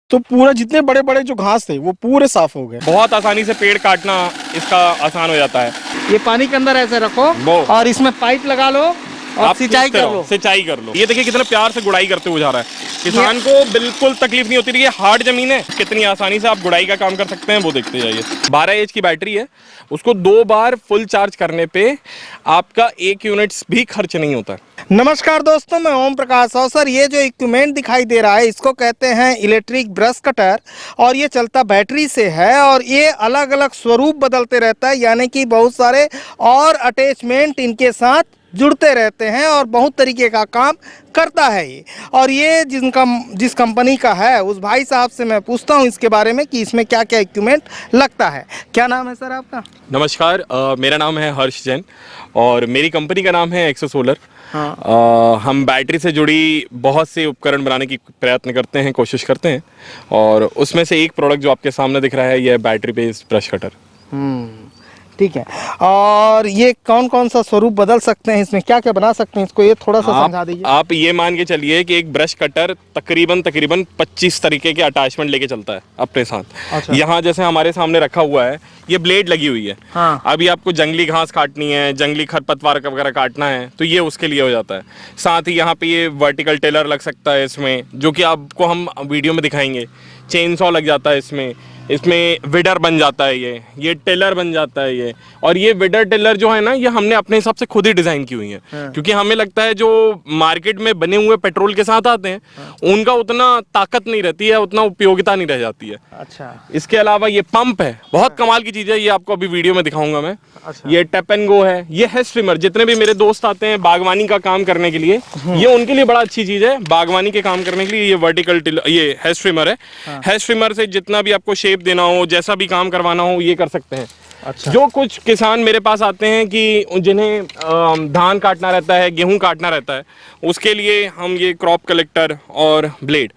तो पूरा जितने बड़े बड़े जो घास थे वो पूरे साफ हो गए। बहुत आसानी से पेड़ काटना इसका आसान हो जाता है। ये पानी के अंदर ऐसे रखो और इसमें पाइप लगा लो और आप सिंचाई कर लो। सिंचाई कर लो। ये देखिए कितना प्यार से गुड़ाई करते हुए जा रहा है। किसान को बिल्कुल तकलीफ नहीं होती। ये हार्ड जमीन है, कितनी आसानी से आप गुड़ाई का काम कर सकते हैं वो देखते जाइए। 12 एच की बैटरी है, उसको 2 बार फुल चार्ज करने पे आपका 1 यूनिट्स भी खर्च नहीं होता। नमस्कार दोस्तों, मैं ओम प्रकाश अवसर। ये जो इक्विपमेंट दिखाई दे रहा है इसको कहते हैं इलेक्ट्रिक ब्रश कटर और ये चलता बैटरी से है और ये अलग अलग स्वरूप बदलते रहता है, यानी कि बहुत सारे और अटैचमेंट इनके साथ जुड़ते रहते हैं और बहुत तरीके का काम करता है ये। और ये जिस कंपनी का है उस भाई साहब से मैं पूछता हूँ इसके बारे में कि इसमें क्या क्या इक्विपमेंट लगता है। क्या नाम है सर आपका? नमस्कार, मेरा नाम है हर्ष जैन और मेरी कंपनी का नाम है एक्सो सोलर। हाँ। हम बैटरी से जुड़ी बहुत से उपकरण बनाने की प्रयत्न करते हैं, कोशिश करते हैं और उसमें से एक प्रोडक्ट जो आपके सामने दिख रहा है यह बैटरी बेस्ड ब्रश कटर। ठीक है। और ये कौन कौन सा स्वरूप बदल सकते हैं, इसमें क्या क्या बना सकते हैं, इसको ये थोड़ा सा समझा दीजिए। आप ये मान के चलिए कि एक ब्रश कटर तकरीबन 25 तरीके के अटैचमेंट लेके चलता है अपने साथ। अच्छा। यहाँ जैसे हमारे सामने रखा हुआ है ये ब्लेड लगी हुई है। हाँ। अभी आपको जंगली घास काटनी है, जंगली खरपतवार वगैरह काटना है तो ये उसके लिए हो जाता है। साथ ही यहाँ पे ये वर्टिकल टेलर लग सकता है इसमें, जो कि आपको हम वीडियो में दिखाएंगे। चेन सॉ लग जाता है इसमें विडर बन जाता है, ये टेलर बन जाता है ये। और ये विडर टेलर जो है ना ये हमने अपने हिसाब से खुद ही डिजाइन की हुई है। क्योंकि हमें लगता है जो मार्केट में बने हुए पेट्रोल के साथ आते हैं उनका उतना ताकत नहीं रहती है, उतना उपयोगिता नहीं रह जाती है। अच्छा। इसके अलावा ये पंप है, बहुत कमाल की चीज है, ये आपको अभी वीडियो में दिखाऊंगा मैं। अच्छा। ये टैप एंड गो है, ये है स्ट्रिमर। जितने भी मेरे दोस्त आते हैं बागवानी का काम करने के लिए ये उनके लिए बड़ा अच्छी चीज है। बागवानी के काम करने के लिए ये वर्टिकल ये है स्ट्रिमर है। है स्ट्रिमर से जितना भी आपको शेप देना हो, जैसा भी काम करवाना हो ये कर सकते हैं। अच्छा। जो कुछ किसान मेरे पास आते हैं कि जिन्हें धान काटना रहता है, गेहूं काटना रहता है, उसके लिए हम ये क्रॉप कलेक्टर और ब्लेड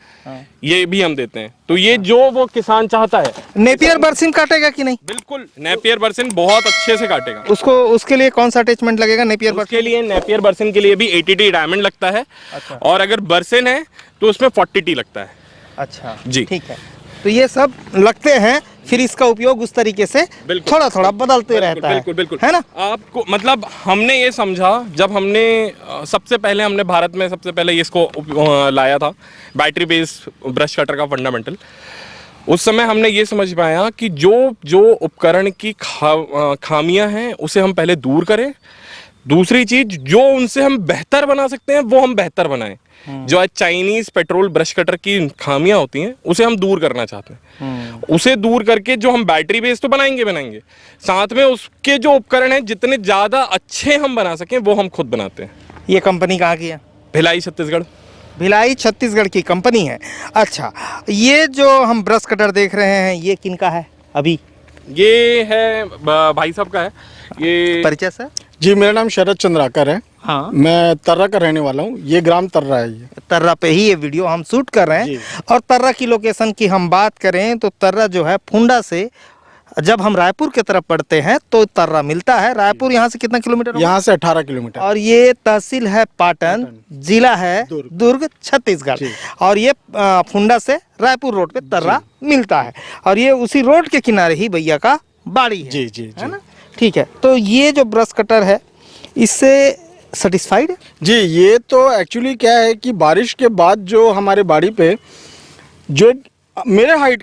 ये भी हम देते हैं। तो ये जो वो किसान चाहता है। नेपियर बर्सिन काटेगा कि नहीं? बिल्कुल, नेपियर बर्सिन बहुत अच्छे से काटेगा। उसके लिए कौन सा अटैचमेंट लगेगा नेपियर बर्सिन के लिए? नेपियर बर्सिन के लिए भी 80T डायमंड लगता है। अच्छा। और अगर बर्सिन है तो उसमें 40T लगता है। अच्छा जी, ठीक है। तो ये सब लगते हैं, फिर इसका उपयोग उस तरीके से थोड़ा थोड़ा बदलते रहता है। बिल्कुल बिल्कुल है ना? आपको मतलब हमने ये समझा जब हमने सबसे पहले हमने भारत में सबसे पहले इसको लाया था बैटरी बेस्ड ब्रश कटर का फंडामेंटल। उस समय हमने ये समझ पाया कि जो उपकरण की खामियां हैं उसे हम पहले दूर करें। दूसरी चीज जो उनसे हम बेहतर बना सकते हैं वो हम बेहतर बनाएं। जो आज चाइनीज पेट्रोल ब्रश कटर की खामियां होती हैं उसे हम दूर करना चाहते हैं। उसे दूर करके जो हम बैटरी बेस तो बनाएंगे, साथ में उसके जो उपकरण हैं जितने ज्यादा अच्छे हम बना सकें वो हम खुद बनाते हैं। ये कंपनी कहाँ की है? भिलाई छत्तीसगढ़। भिलाई छत्तीसगढ़ की कंपनी है। अच्छा, ये जो हम ब्रश कटर देख रहे हैं ये किनका है? अभी ये है भाई साहब का है। ये परिचय सर? जी, मेरा नाम शरद चंद्राकर है। हाँ। मैं तर्रा का रहने वाला हूँ। ये ग्राम तर्रा है। ये तर्रा पे ही ये वीडियो हम शूट कर रहे हैं। और तर्रा की लोकेशन की हम बात करें तो तर्रा जो है फुंडा से जब हम रायपुर की तरफ पढ़ते हैं तो तर्रा मिलता है। रायपुर यहाँ से कितना किलोमीटर? यहाँ से 18 किलोमीटर। और ये तहसील है पाटन, जिला है दुर्ग, छत्तीसगढ़। और ये फुंडा से रायपुर रोड पे तर्रा मिलता है और ये उसी रोड के किनारे ही भैया का बाड़ी है। जी जी है ना? ठीक है। तो ये जो ब्रश कटर है इससे सेटिस्फाइड है? जी, ये तो एक्चुअली क्या है कि बारिश के बाद जो हमारे बाड़ी पे जो मेरे हाइट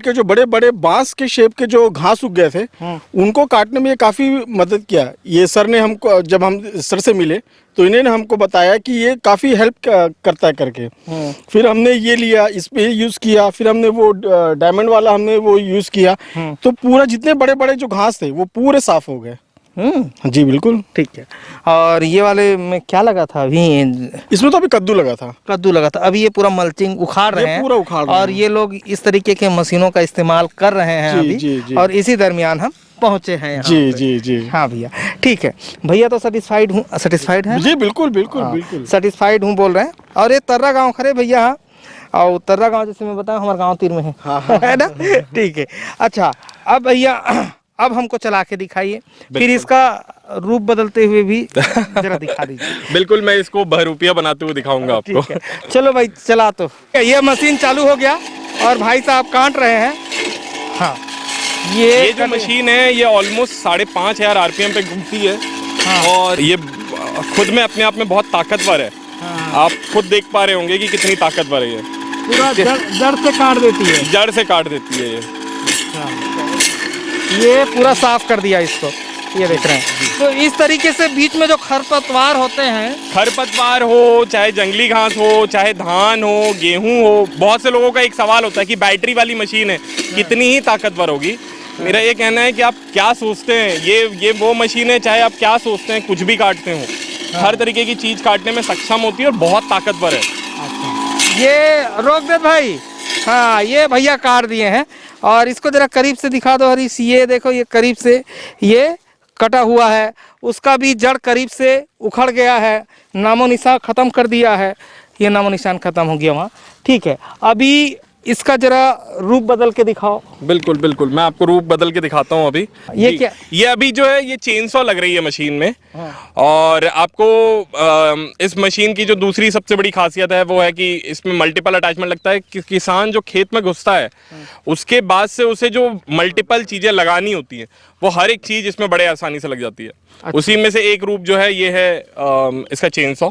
के जो बड़े बड़े बांस के शेप के जो घास उग गए थे उनको काटने में ये काफ़ी मदद किया। ये सर ने हमको, जब हम सर से मिले तो इन्होंने हमको बताया कि ये काफ़ी हेल्प करता है करके। फिर हमने ये लिया, इस पे यूज़ किया। फिर हमने वो डायमंड वाला हमने वो यूज़ किया तो पूरा जितने बड़े बड़े जो घास थे वो पूरे साफ हो गए। जी बिल्कुल। ठीक है। और ये वाले में क्या लगा था अभी? इसमें तो अभी कद्दू लगा था। कद्दू लगा था। अभी ये पूरा मल्चिंग उखाड़ रहे हैं। पूरा उखाड़ रहे और ये लोग इस तरीके के मशीनों का इस्तेमाल कर रहे हैं अभी। जी। और इसी दरमियान हम पहुंचे हैं यहाँ जी पे। जी जी। हाँ भैया, ठीक है। भैया तो सेटिस्फाइड है? जी बिल्कुल बिल्कुल बिल्कुल सेटिस्फाइड हूँ बोल रहे हैं। और ये तर्रा गाँव खड़े भैया, और तर्रा गाँव जैसे मैं बताया हमारा गाँव तीर में है। है ना? ठीक है। अच्छा, अब भैया अब हमको चला के दिखाइए, फिर इसका रूप बदलते हुए भी जरा दिखा दीजिए। बिल्कुल, मैं इसको बहरूपिया बनाते हुए दिखाऊंगा आपको। चलो भाई चला। तो ये मशीन चालू हो गया और भाई साहब काट रहे हैं। हाँ, ये जो मशीन है ये ऑलमोस्ट 5,500 RPM पे घूमती है। हाँ। और ये खुद में अपने आप में बहुत ताकतवर है। हाँ। आप खुद देख पा रहे होंगे कि कितनी ताकतवर है ये। पूरा जड़ से काट देती है। जड़ से काट देती है ये। ये पूरा साफ कर दिया इसको, ये देख रहे हैं। तो इस तरीके से बीच में जो खरपतवार होते हैं, खरपतवार हो, चाहे जंगली घास हो, चाहे धान हो, गेहूं हो, बहुत से लोगों का एक सवाल होता है कि बैटरी वाली मशीन है कितनी ही ताकतवर होगी। मेरा ये कहना है कि आप क्या सोचते हैं, ये वो मशीन है, चाहे आप क्या सोचते हैं, कुछ भी काटते हो, हर तरीके की चीज काटने में सक्षम होती है और बहुत ताकतवर है। ये रोक दे भाई। हाँ, ये भैया काट दिए हैं और इसको जरा करीब से दिखा दो हरीश। ये देखो, ये करीब से ये कटा हुआ है, उसका भी जड़ करीब से उखड़ गया है, नामो निशान खत्म कर दिया है। ये नामो निशान खत्म हो गया वहाँ। ठीक है, अभी इसका जरा रूप बदल के दिखाओ। बिल्कुल बिल्कुल, मैं आपको रूप बदल के दिखाता हूँ अभी। ये क्या? ये अभी जो है ये चेनसॉ लग रही है मशीन में। और आपको इस मशीन की जो दूसरी सबसे बड़ी खासियत है वो है कि इसमें मल्टीपल अटैचमेंट लगता है कि किसान जो खेत में घुसता है उसके बाद से उसे जो मल्टीपल चीजें लगानी होती है वो हर एक चीज इसमें बड़े आसानी से लग जाती है। उसी में से एक रूप जो है ये है इसका चेनसॉ।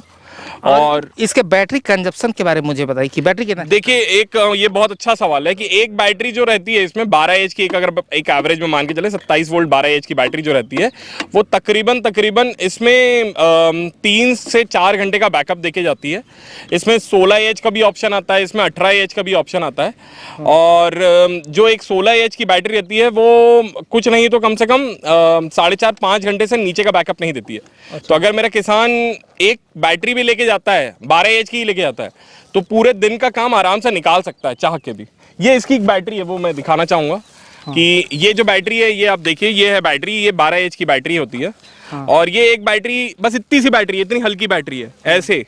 और इसके बैटरी कंजप्शन के बारे में मुझे बताइए कि बैटरी कितना। देखिए, एक ये बहुत अच्छा सवाल है कि एक बैटरी जो रहती है इसमें 12 एच की, अगर एक एवरेज में मान के चले 27 वोल्ट 12 एच की बैटरी जो रहती है वो तकरीबन इसमें 3 से 4 घंटे का बैकअप देके जाती है। इसमें 16 एच का भी ऑप्शन आता है, इसमें 18 एच का भी ऑप्शन आता है। और जो एक 16 एच की बैटरी रहती है वो कुछ नहीं तो कम से कम 4.5-5 घंटे से नीचे का बैकअप नहीं देती है। तो अगर मेरा किसान एक बैटरी भी लेके जाता है, 12 एच की ही लेके जाता है, तो पूरे दिन का काम आराम से निकाल सकता है चाह के भी। ये इसकी एक बैटरी है, वो मैं दिखाना चाहूंगा। कि ये जो बैटरी है ये आप देखिए, ये है बैटरी, ये 12 एच की बैटरी होती है। और ये एक बैटरी, बस इतनी सी बैटरी है, इतनी हल्की बैटरी है, ऐसे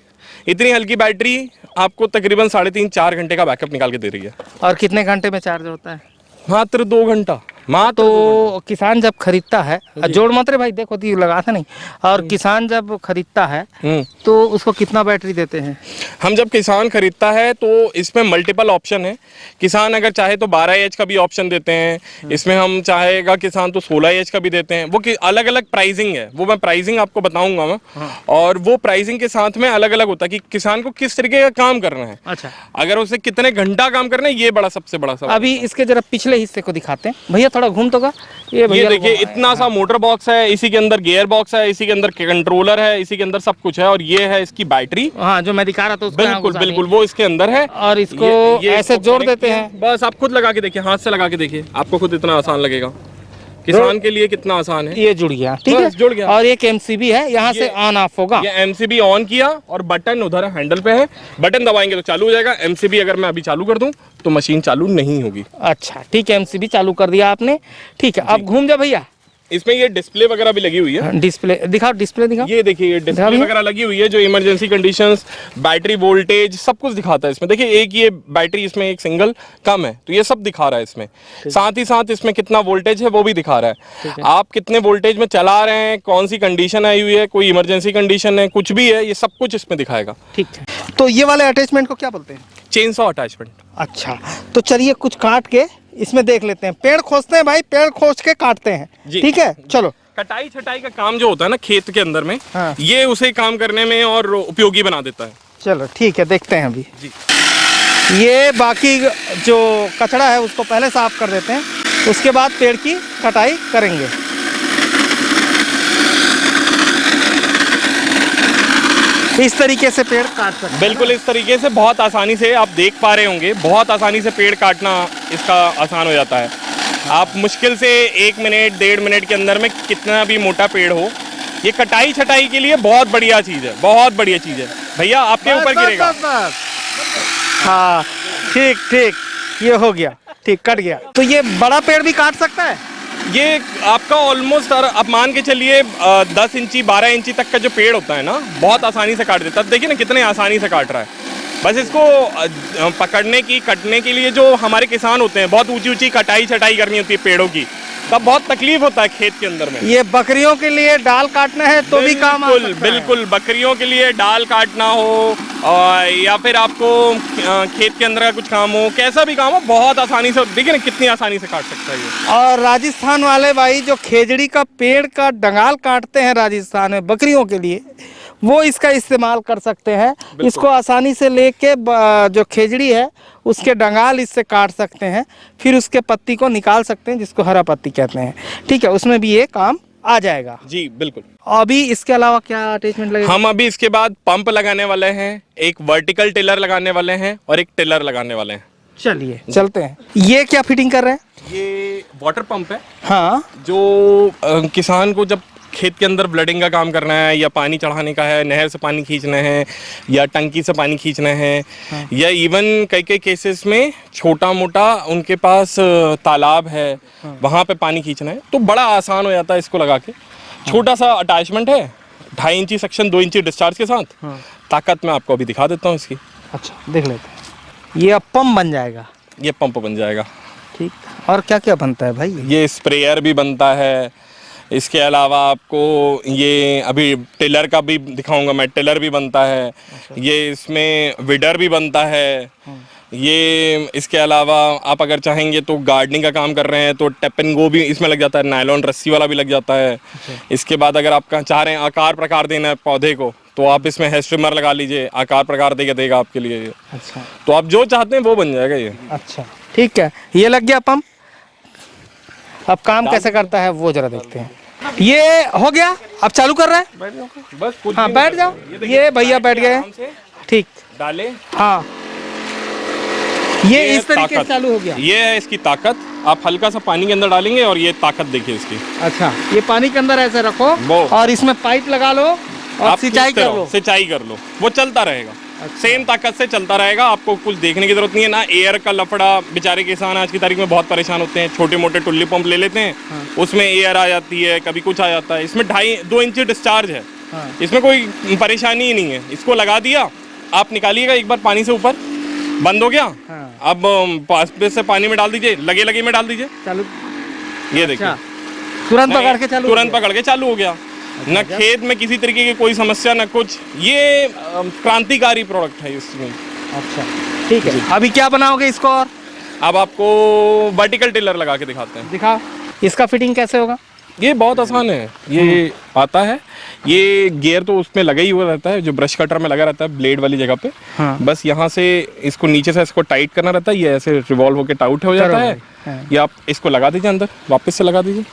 इतनी हल्की बैटरी आपको तकरीबन 3.5-4 घंटे का बैकअप निकाल के दे रही है। और कितने घंटे में चार्ज होता है? मात्र 2 घंटा। तो किसान जब खरीदता है, जोड़ मत रे भाई, देखो तो लगाता नहीं। और किसान जब खरीदता है तो उसको कितना बैटरी देते हैं? हम जब किसान खरीदता है तो इसमें मल्टीपल ऑप्शन है। किसान अगर चाहे तो 12 एच का भी ऑप्शन देते हैं, इसमें हम चाहेगा किसान तो 16 एच का भी देते हैं। वो अलग अलग प्राइसिंग है, वो मैं प्राइसिंग आपको बताऊंगा मैं। और वो प्राइसिंग के साथ में अलग अलग होता है कि किसान को किस तरीके का काम करना है। अच्छा, अगर उसे कितने घंटा काम करना है, ये बड़ा सबसे बड़ा सवाल। अभी इसके जरा पिछले हिस्से को दिखाते हैं भैया, थोड़ा घूम तो का। ये देखिए, इतना सा मोटर बॉक्स है, इसी के अंदर गियर बॉक्स है, इसी के अंदर कंट्रोलर है, इसी के अंदर सब कुछ है। और ये है इसकी बैटरी। हाँ, जो मैं दिखा रहा था बिल्कुल बिल्कुल, वो इसके अंदर है। और इसको ऐसे जोड़ देते हैं। बस आप खुद लगा के देखिए, हाथ से लगा के देखिए, आपको खुद इतना आसान लगेगा। किसान के लिए कितना आसान है। ये जुड़ गया, ठीक है, जुड़ गया। और एक एमसीबी है, यहाँ से ऑन ऑफ होगा। ये एमसीबी ऑन किया और बटन उधर हैंडल पे है, बटन दबाएंगे तो चालू हो जाएगा। एमसीबी अगर मैं अभी चालू कर दूं तो मशीन चालू नहीं होगी। अच्छा, ठीक है, एमसीबी चालू कर दिया आपने, ठीक है। अब घूम जा भैया। इसमें ये डिस्प्ले वगैरह भी लगी हुई है। डिस्प्ले दिखाओ, डिस्प्ले दिखाओ। ये देखिए, ये डिस्प्ले वगैरह लगी हुई है जो इमरजेंसी कंडीशंस, बैटरी वोल्टेज सब कुछ दिखाता है इसमें। देखिए, एक ये बैटरी इसमें एक सिंगल कम है तो ये सब दिखा रहा है इसमें। साथ ही साथ इसमें कितना वोल्टेज है वो भी दिखा रहा है। आप कितने वोल्टेज में चला रहे हैं, कौन सी कंडीशन आई हुई है, कोई इमरजेंसी कंडीशन है, कुछ भी है, ये सब कुछ इसमें दिखाएगा। ठीक है, तो ये वाले अटैचमेंट को क्या बोलते हैं? Chainsaw attachment. अच्छा, तो चलिए कुछ काट के इसमें देख लेते हैं। पेड़ खोजते हैं भाई, पेड़ खोज के काटते हैं, ठीक है, चलो। कटाई छटाई का काम जो होता है ना खेत के अंदर में, हाँ। ये उसे काम करने में और उपयोगी बना देता है। चलो ठीक है, देखते हैं अभी जी। ये बाकी जो कचरा है उसको पहले साफ कर देते हैं, उसके बाद पेड़ की कटाई करेंगे। इस तरीके से पेड़ काट सकते हैं। बिल्कुल इस तरीके से बहुत आसानी से आप देख पा रहे होंगे, बहुत आसानी से पेड़ काटना इसका आसान हो जाता है। आप मुश्किल से 1 मिनट 1.5 मिनट के अंदर में कितना भी मोटा पेड़ हो, ये कटाई छटाई के लिए बहुत बढ़िया चीज़ है, बहुत बढ़िया चीज़ है। भैया आपके ऊपर गिरेगा। हाँ, ठीक ठीक, ये हो गया, ठीक, कट गया। तो ये बड़ा पेड़ भी काट सकता है? ये आपका ऑलमोस्ट आप मान के चलिए 10 इंची 12 इंची तक का जो पेड़ होता है ना, बहुत आसानी से काट देता है। देखिए ना कितने आसानी से काट रहा है। बस इसको पकड़ने की, कटने के लिए जो हमारे किसान होते हैं, बहुत ऊंची ऊंची कटाई छटाई करनी होती है पेड़ों की, तब बहुत तकलीफ होता है खेत के अंदर में। ये बकरियों के लिए डाल काटना है तो भी काम आ सकता है। बिल्कुल बकरियों के लिए डाल काटना हो और या फिर आपको खेत के अंदर का कुछ काम हो, कैसा भी काम हो, बहुत आसानी से, देखिए ना कितनी आसानी से काट सकता है ये। और राजस्थान वाले भाई जो खेजड़ी का पेड़ का डंगाल काटते हैं राजस्थान में बकरियों के लिए, वो इसका इस्तेमाल कर सकते हैं। इसको आसानी से लेके जो खेजड़ी है उसके डंगाल इससे काट सकते हैं, फिर उसके पत्ती को निकाल सकते हैं जिसको हरा पत्ती कहते हैं। ठीक है, उसमें भी ये काम आ जाएगा। जी बिल्कुल। अभी इसके अलावा क्या अटैचमेंट लगेगा? हम अभी इसके बाद पंप लगाने वाले हैं, एक वर्टिकल टिलर लगाने वाले हैं और एक टिलर लगाने वाले हैं। चलिए चलते हैं। ये क्या फिटिंग कर रहे हैं? ये वाटर पंप है। हाँ, जो किसान को जब खेत के अंदर ब्लडिंग का काम करना है या पानी चढ़ाने का है, नहर से पानी खींचना है या टंकी से पानी खींचना है, या इवन कई कई केसेस में छोटा मोटा उनके पास तालाब है, वहाँ पे पानी खींचना है, तो बड़ा आसान हो जाता है इसको लगा के। छोटा सा अटैचमेंट है, 2.5 इंची सेक्शन, 2 इंची डिस्चार्ज के साथ। ताकत मैं आपको अभी दिखा देता हूँ इसकी। अच्छा देख लेते हैं। ये अब पंप बन जाएगा। ये पंप बन जाएगा। ठीक, और क्या क्या बनता है भाई? ये स्प्रेयर भी बनता है। इसके अलावा आपको ये अभी टिलर का भी दिखाऊंगा मैं, टिलर भी बनता है। ये इसमें विडर भी बनता है। ये इसके अलावा आप अगर चाहेंगे तो गार्डनिंग का काम कर रहे हैं तो टैप एंड गो भी इसमें लग जाता है, नायलॉन रस्सी वाला भी लग जाता है। इसके बाद अगर आप चाह रहे हैं आकार प्रकार देना है पौधे को, तो आप इसमें हेयर ट्रिमर लगा लीजिए, आकार प्रकार देगा आपके लिए। अच्छा, तो आप जो चाहते हैं वो बन जाएगा ये। अच्छा ठीक है, ये लग गया पंप। अब काम कैसे करता है वो जरा देखते हैं। ये हो गया, अब चालू कर रहा है। बस हाँ बैठ जाओ। ये भैया बैठ गए। ठीक, डाले। हाँ ये इस तरीके से चालू हो गया। ये है इसकी ताकत। आप हल्का सा पानी के अंदर डालेंगे और ये ताकत देखिए इसकी। अच्छा, ये पानी के अंदर ऐसे रखो और इसमें पाइप लगा लो और सिंचाई कर लो। सिंचाई कर लो, वो चलता रहेगा। सेम ताकत से चलता रहेगा, आपको कुछ देखने की जरूरत नहीं है ना। एयर का लफड़ा, बेचारे किसान आज की तारीख में बहुत परेशान होते हैं। छोटे मोटे टुल्ली पंप ले लेते हैं, उसमें एयर आ जाती है, कभी कुछ आ जाता है। इसमें 2.5-2 इंची डिस्चार्ज है। इसमें कोई परेशानी ही नहीं है। इसको लगा दिया, आप निकालिएगा एक बार पानी से ऊपर, बंद हो गया। अब पास से पानी में डाल दीजिए, लगे में डाल दीजिए, चालू। ये देखिए तुरंत पकड़ के चालू, तुरंत पकड़ के चालू हो गया। न खेत में किसी तरीके की कोई समस्या, न कुछ। ये क्रांतिकारी प्रोडक्ट है इसमें। अच्छा ठीक है, अभी क्या बनाओगे इसको? और अब आपको वर्टिकल टिलर लगा के दिखाते हैं। दिखाओ, इसका फिटिंग कैसे होगा? ये बहुत आसान है। ये आता है, ये गियर तो उसमें लगा ही हुआ रहता है, जो ब्रश कटर में लगा रहता है ब्लेड वाली जगह पे। बस यहाँ से इसको नीचे से इसको टाइट करना रहता है, ये ऐसे रिवॉल्व होकर आउट हो जाता है। ये आप इसको लगा दीजिए अंदर, वापस से लगा दीजिए।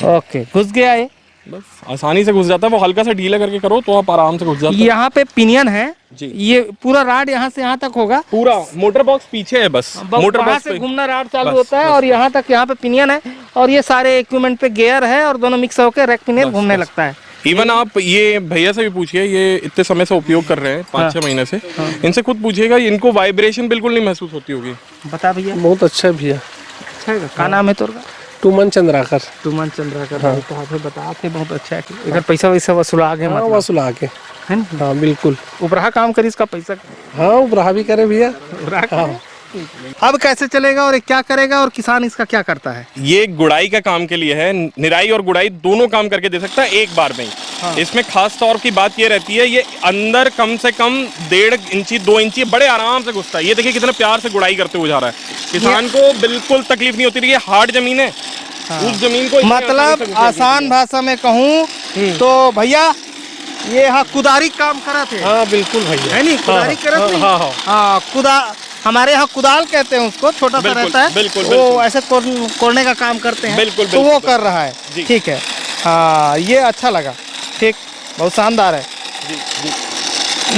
ओके, घुस गया ये, बस आसानी से घुस जाता है। वो हल्का सा ढीला करके करो तो आप आराम से घुस जाते हैं। यहाँ पे पिनियन है जी। ये पूरा राड यहाँ से यहाँ तक होगा। पूरा मोटर बॉक्स पीछे है, बस मोटर वहाँ बॉक्स से पे घूमना राड चालू होता है और यहाँ तक, यहाँ पे पिनियन है और ये सारे इक्विपमेंट पे गियर है और दोनों मिक्स होकर रैक पिनियन घूमने लगता है। इवन आप ये भैया से भी पूछिए, ये इतने समय से उपयोग कर रहे हैं, 5-6 महीने से। इनसे खुद पूछिएगा, इनको वाइब्रेशन बिल्कुल नहीं महसूस होती होगी। बता भैया। बहुत अच्छा भैया। अच्छा है, क्या नाम है तोरका? टूमन चंद्राकर। टूमन चंद्राकर। हाँ। तो बताते बहुत अच्छा है। इधर पैसा वैसा वसूला के, मतलब वसूला के, है ना? हाँ बिल्कुल। उपराहा काम करी इसका पैसा। हाँ उपराहा भी करे भैया। हाँ। अब कैसे चलेगा और ये क्या करेगा और किसान इसका क्या करता है? ये गुड़ाई का काम के लिए है। निराई और गुड़ाई दोनों काम करके दे सकता है एक बार में ही। हाँ। इसमें खास तौर की बात ये रहती है, ये अंदर कम से कम 1.5 इंची 2 इंची बड़े आराम से घुसता है। ये देखिए कितने प्यार से गुड़ाई करते हुए जा रहा है। किसान को बिल्कुल तकलीफ नहीं होती। ये हार्ड जमीन है। हाँ। उस जमीन को मतलब आसान भाषा में कहूँ तो भैया ये हाँ कुदारी काम करा थे। हाँ बिल्कुल भैया, है नहीं? कुदारी करत नहीं। हाँ कुदा, हमारे यहाँ कुदाल कहते हैं उसको, छोटा सा रहता है। बिल्कुल, वो ऐसे कोड़ने का काम करते हैं। बिल्कुल, तो वो कर रहा है। ठीक है, हाँ ये अच्छा लगा। ठीक, बहुत शानदार है।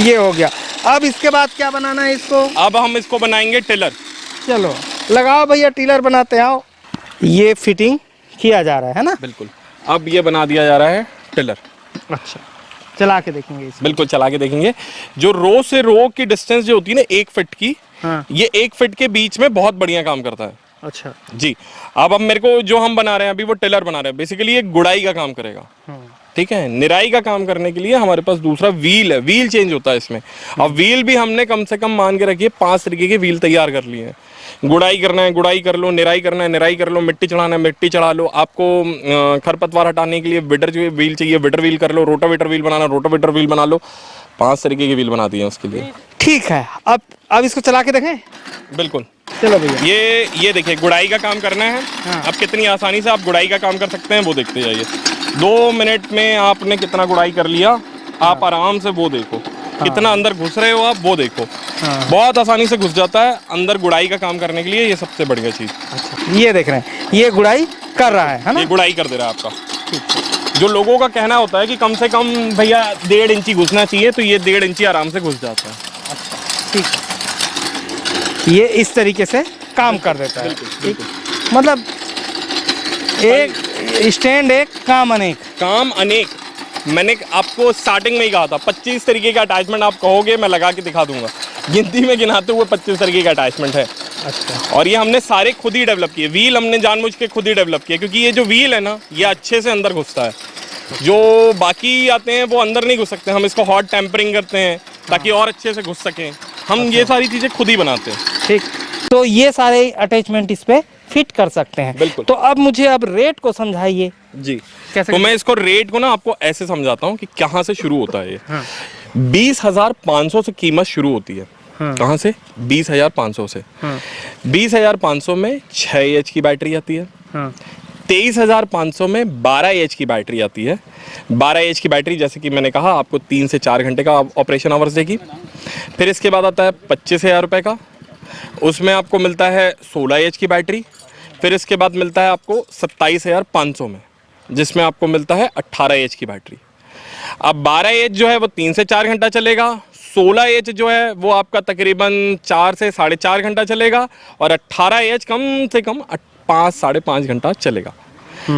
ये हो गया। अब इसके बाद क्या बनाना है इसको? अब हम इसको बनाएंगे टिलर। चलो लगाओ भैया, टिलर बनाते आओ। ये फिटिंग किया जा रहा है ना? बिल्कुल। अब ये बना दिया जा रहा है टिलर। अच्छा, चला के देखेंगे इसको। बिल्कुल चला के देखेंगे। जो रो से रो की डिस्टेंस जो होती है ना 1 फीट की, हाँ। ये 1 फीट के बीच में बहुत बढ़िया काम करता है। अच्छा जी। अब मेरे को जो हम बना रहे हैं अभी वो टिलर बना रहे हैं, बेसिकली ये गुड़ाई का काम करेगा। ठीक है। निराई का काम करने के लिए हमारे पास दूसरा व्हील है, व्हील चेंज होता है इसमें। अब व्हील भी हमने कम से कम मान के रखिए 5 तरीके के व्हील तैयार कर लिए हैं। गुड़ाई करना है गुड़ाई कर लो, निराई करना है निराई कर लो, मिट्टी चढ़ाना है मिट्टी चढ़ा लो, आपको खरपतवार हटाने के लिए विडर जो व्हील चाहिए विडर व्हील कर लो, रोटावेटर व्हील बनाना रोटावेटर व्हील बना लो। 5 तरीके के व्हील बना दिए हैं उसके लिए। ठीक है, अब इसको चला के देखें। बिल्कुल। चलो भैया, ये देखिए गुड़ाई का काम करना है। अब कितनी आसानी से आप गुड़ाई का काम कर सकते हैं वो देखते जाइए। 2 मिनट में आपने कितना गुड़ाई कर लिया, आप आराम से वो देखो। कितना अंदर घुस रहे हो आप वो देखो। बहुत आसानी से घुस जाता है अंदर गुड़ाई का काम करने के लिए, ये सबसे बढ़िया चीज। अच्छा, ये देख रहे हैं, ये गुड़ाई कर रहा है ना? ये गुड़ाई कर दे रहा है आपका। जो लोगों का कहना होता है कि कम से कम भैया 1.5 इंची घुसना चाहिए, तो ये 1.5 इंची आराम से घुस जाता है। अच्छा, ठीक है। ये इस तरीके से काम कर देता है। ठीक, मतलब एक स्टैंड एक काम अनेक। काम अनेक। मैंने आपको स्टार्टिंग में ही कहा था 25 तरीके का अटैचमेंट आप कहोगे मैं लगा के दिखा दूंगा। गिनती में गिनाते हुए 25 तरीके का अटैचमेंट है। अच्छा। और ये हमने सारे खुद ही डेवलप किए। व्हील हमने जानबूझ के खुद ही डेवलप किए, क्योंकि ये जो व्हील है ना ये अच्छे से अंदर घुसता है। जो बाकी आते हैं वो अंदर नहीं घुस सकते। हम इसको हॉट टेम्परिंग करते हैं ताकि और अच्छे से घुस सकें। हम ये सारी चीज़ें खुद ही बनाते हैं। ठीक, तो ये सारे अटैचमेंट इस पे फिट कर सकते हैं। बिल्कुल। तो अब मुझे अब रेट को समझाइए जी। कैसे। तो मैं इसको रेट को ना आपको ऐसे समझाता हूँ कि कहाँ से शुरू होता है ये। 20,500 से कीमत शुरू होती है। कहाँ से? 20,500 से। 20,500 में 6 एच की बैटरी आती है। 23,500 में 12 एच की बैटरी आती है। 12 एच की बैटरी जैसे कि मैंने कहा आपको 3 से 4 घंटे का ऑपरेशन आवर्स देगी। फिर इसके बाद आता है 25,000 रुपये का, उसमें आपको मिलता है 16 एच की बैटरी। फिर इसके बाद मिलता है आपको 27,500 में, जिसमें आपको मिलता है 18 एच की बैटरी। अब 12 एच जो है वो 3 से 4 घंटा चलेगा। 16 एच जो है वो आपका तकरीबन 4 से 4.5 घंटा चलेगा। और 18 एच कम से कम 5 साढ़े 5 घंटा चलेगा।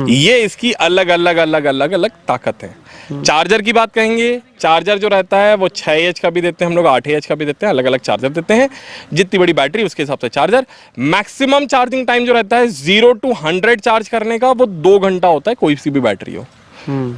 ये इसकी अलग अलग ताकत है। चार्जर की बात कहेंगे, चार्जर जो रहता है वो 6 एच का भी देते हैं हम लोग, 8 एच का भी देते हैं। अलग अलग चार्जर देते हैं। जितनी बड़ी बैटरी उसके हिसाब से चार्जर। मैक्सिमम चार्जिंग टाइम जो रहता है 0 to 100 चार्ज करने का वो 2 घंटा होता है, कोई सी भी बैटरी हो।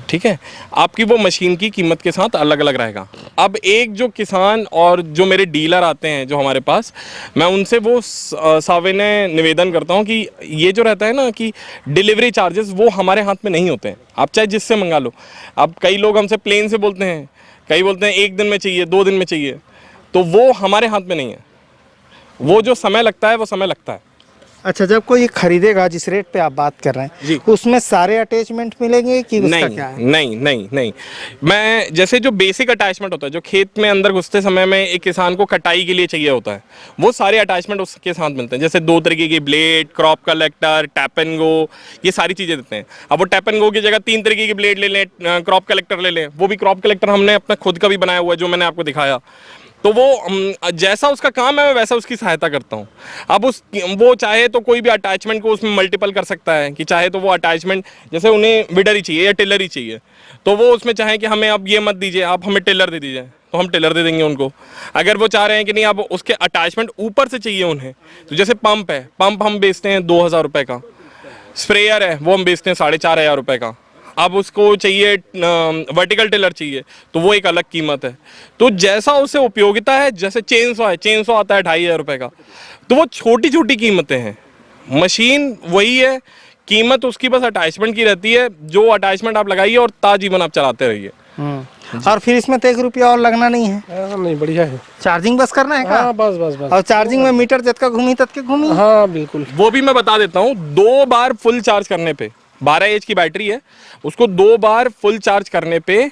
ठीक है। आपकी वो मशीन की कीमत के साथ अलग अलग रहेगा। अब एक जो किसान और जो मेरे डीलर आते हैं जो हमारे पास, मैं उनसे वो साविनय निवेदन करता हूँ कि ये जो रहता है ना कि डिलीवरी चार्जेस वो हमारे हाथ में नहीं होते हैं। आप चाहे जिससे मंगा लो। अब कई लोग हमसे प्लेन से बोलते हैं, कई बोलते हैं 1 दिन में चाहिए 2 दिन में चाहिए, तो वो हमारे हाथ में नहीं है। वो जो समय लगता है वो समय लगता है। अच्छा, जब कोई खरीदेगा जिस रेट पे आप बात कर रहे हैं जी, उसमें सारे अटैचमेंट मिलेंगे कि उसका नहीं, क्या है? नहीं। मैं जैसे जो बेसिक अटैचमेंट होता है जो खेत में अंदर घुसते समय में एक किसान को कटाई के लिए चाहिए होता है, वो सारे अटैचमेंट उसके साथ मिलते हैं। जैसे 2 तरीके की blade, crop collector, tap and go, ये सारी चीज़ें देते हैं। अब वो टैप एंड गो की जगह 3 तरीके की ब्लेड ले लें, क्रॉप कलेक्टर ले लें। वो भी क्रॉप कलेक्टर हमने अपना खुद का भी बनाया हुआ है जो मैंने आपको दिखाया। तो वो जैसा उसका काम है मैं वैसा उसकी सहायता करता हूँ। अब वो चाहे तो कोई भी अटैचमेंट को उसमें मल्टीपल कर सकता है कि चाहे तो वो अटैचमेंट जैसे उन्हें विडर ही चाहिए या टिलर ही चाहिए, तो वो उसमें चाहे कि हमें अब ये मत दीजिए, आप हमें टिलर दे दीजिए, तो हम टिलर दे देंगे उनको। अगर वो चाह रहे हैं कि नहीं अब उसके अटैचमेंट ऊपर से चाहिए उन्हें, तो जैसे पंप है, पंप हम बेचते हैं 2,000 रुपये का। स्प्रेयर है वो हम बेचते हैं 4,500 रुपये का। अब उसको चाहिए वर्टिकल टिलर चाहिए तो वो एक अलग कीमत है। तो जैसा उसे उपयोगिता है, जैसे चेनसॉ है, चेनसॉ आता है 2,500 रुपये का, तो वो छोटी छोटी कीमतें हैं। मशीन वही है, कीमत उसकी बस अटैचमेंट की रहती है। जो अटैचमेंट आप लगाइए और ताजीवन आप चलाते रहिए। और फिर इसमें तो 1 रुपया और लगना नहीं है। नहीं, बढ़िया है। चार्जिंग बस करना है। हाँ, बस। और चार्जिंग में मीटर जब तक घूमी तब तक घूमी। हाँ, बिल्कुल। वो भी मैं बता देता हूँ। 2 बार फुल चार्ज करने पे, 12 एच की बैटरी है, उसको 2 बार फुल चार्ज करने पे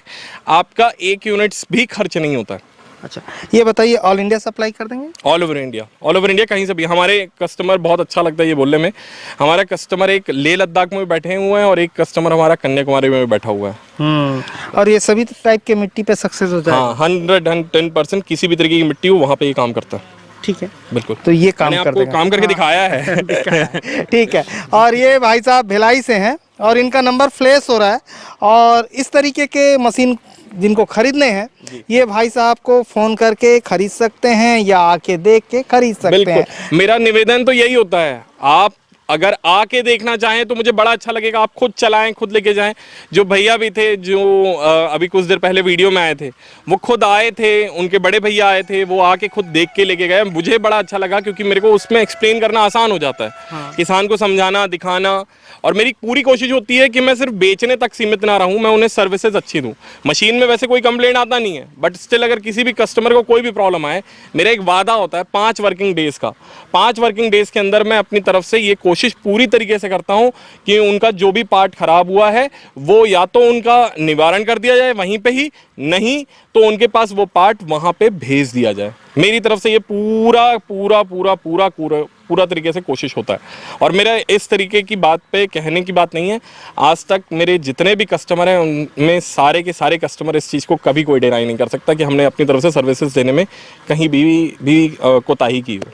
आपका 1 यूनिट्स भी खर्च नहीं होता है। अच्छा, ये बताइए ऑल इंडिया सप्लाई कर देंगे? ऑल ओवर इंडिया कहीं से भी। हमारे कस्टमर बहुत अच्छा लगता है ये बोलने में, हमारा कस्टमर एक लेह लद्दाख में बैठे हुए हैं और एक कस्टमर हमारा कन्याकुमारी में बैठा हुआ है। और ये सभी टाइप के मिट्टी पे सक्सेस हो जाए? हाँ, 110% किसी भी तरीके की मिट्टी हो वहाँ पे ये काम करता है। ठीक है, बिल्कुल। तो ये काम मैंने कर आपको काम करके दिखाया है। ठीक है। और ये भाई साहब भिलाई से हैं और इनका नंबर फ्लैश हो रहा है। और इस तरीके के मशीन जिनको खरीदने हैं ये भाई साहब को फ़ोन करके खरीद सकते हैं या आके देख के खरीद सकते हैं। मेरा निवेदन तो यही होता है, आप अगर आके देखना चाहें तो मुझे बड़ा अच्छा लगेगा, आप खुद चलाएं, खुद लेके जाएं। जो भैया भी थे जो अभी कुछ देर पहले वीडियो में आए थे, वो खुद आए थे, उनके बड़े भैया आए थे, वो आके खुद देख के लेके गए। मुझे बड़ा अच्छा लगा क्योंकि मेरे को उसमें एक्सप्लेन करना आसान हो जाता है, किसान को समझाना, दिखाना। और मेरी पूरी कोशिश होती है कि मैं सिर्फ बेचने तक सीमित ना रहूं, मैं उन्हें सर्विसेज अच्छी दूं। मशीन में वैसे कोई कंप्लेंट आता नहीं है, बट स्टिल अगर किसी भी कस्टमर को कोई भी प्रॉब्लम आए, मेरा एक वादा होता है 5 वर्किंग डेज का। 5 वर्किंग डेज के अंदर मैं अपनी तरफ से ये कोशिश पूरी तरीके से करता हूं कि उनका जो भी पार्ट खराब हुआ है वो या तो उनका निवारण कर दिया जाए वहीं पे ही, नहीं तो उनके पास वो पार्ट वहां पे भेज दिया जाए। मेरी तरफ से ये पूरा पूरा पूरा पूरा पूरा पूरा तरीके से कोशिश होता है। और मेरा इस तरीके की बात पे कहने की बात नहीं है, आज तक मेरे जितने भी कस्टमर हैं उनमें सारे के सारे कस्टमर इस चीज़ को कभी कोई डिनाई नहीं कर सकता कि हमने अपनी तरफ से सर्विसेज देने में कहीं भी कोताही की हो।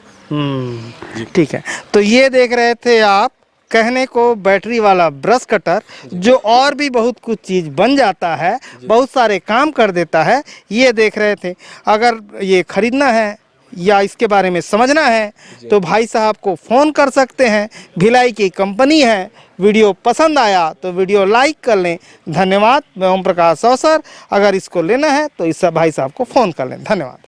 ठीक है, तो ये देख रहे थे आप कहने को बैटरी वाला ब्रश कटर जो और भी बहुत कुछ चीज़ बन जाता है, बहुत सारे काम कर देता है, ये देख रहे थे। अगर ये खरीदना है या इसके बारे में समझना है तो भाई साहब को फ़ोन कर सकते हैं, भिलाई की कंपनी है। वीडियो पसंद आया तो वीडियो लाइक कर लें। धन्यवाद। मैं ओम प्रकाश अवसर। अगर इसको लेना है तो इस भाई साहब को फ़ोन कर लें। धन्यवाद।